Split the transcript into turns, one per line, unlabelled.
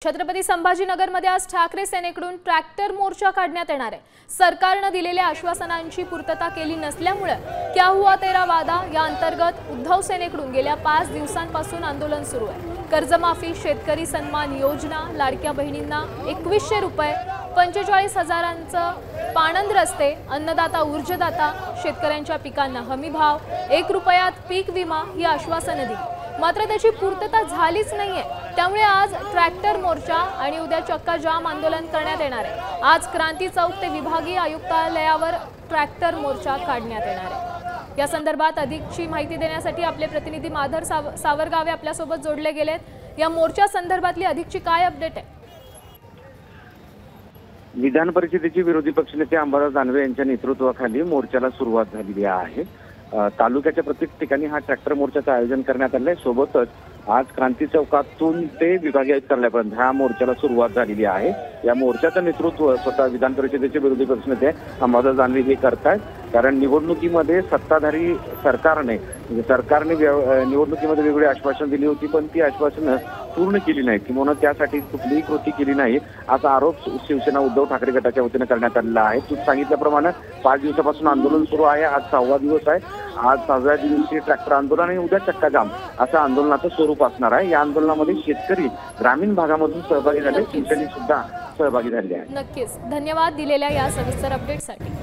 छत्रपती संभाजीनगरमध्ये आज ठाकरे सेनेकडून ट्रॅक्टर मोर्चा काढण्यात येणार आहे। सरकारने दिलेल्या आश्वासनांची पूर्तता केली नसल्यामुळे क्या हुआ तेरा वादा या अंतर्गत उद्धव सेनेकडून गेल्या 5 दिवसांपासून आंदोलन सुरू आहे। कर्जमाफी, शेतकरी सन्मान योजना, लाडक्या बहिणींना 2100 रुपये, 45,000चं पाणंद रस्ते, अन्नदाता ऊर्जादाता, शेतकऱ्यांच्या पिकांना हमी भाव, 1 रुपयात पीक विमा ही आश्वासने दिली, मात्र त्याची पूर्तता झालीच नाहीये। त्यामुळे आज ट्रॅक्टर मोर्चा आणि उद्या चक्का जाम आंदोलन करण्यात येणार आहे। आज क्रांती चौक ते विभागीय आयुक्तालयावर ट्रॅक्टर मोर्चा काढण्यात येणार आहे। या संदर्भात अधिकची माहिती देण्यासाठी आपले प्रतिनिधी माधर सावरगावे आपल्या सोबत जोडले गेलेत। या मोर्चा संदर्भातली अधिकची काय अपडेट आहे?
विधान परिषदेचे विरोधी पक्षनेते अंबादास दानवे यांच्या नेतृत्वाखाली मोर्चाला सुरुवात झालेली आहे। तालुक्याच्या प्रत्येक ठिकाणी हा ट्रॅक्टर मोर्चाचं आयोजन करण्यात आले। सोबतच आज क्रांती चौकातून ते विभागीय आयुक्तालयापर्यंत ह्या मोर्चाला सुरुवात झालेली आहे। या मोर्चाचं नेतृत्व स्वतः विधान परिषदेचे विरोधी पक्षनेते अंबादास दानवे हे करतात, कारण निवडणुकीमध्ये सत्ताधारी सरकारने निवडणुकीमध्ये वेगवेगळी आश्वासन दिली होती, पण ती आश्वासनं पूर्ण केली नाहीत किंवा त्यासाठी कुठलीही कृती केली नाही असा आरोप शिवसेना उद्धव ठाकरे गटाच्या वतीने करण्यात आलेला आहे। तू सांगितल्याप्रमाणे 5 दिवसापासून आंदोलन सुरू आहे। आज 6वा दिवस आहे। आज 6व्या दिवशी ट्रॅक्टर आंदोलन आणि उद्या चक्का जाम असं आंदोलनाचं स्वरूप असणार आहे। या आंदोलनामध्ये शेतकरी ग्रामीण भागामधून सहभागी झाले, शिवसैनिक सुद्धा सहभागी झाले आहेत।
नक्कीच धन्यवाद दिलेल्या या सविस्तर अपडेटसाठी।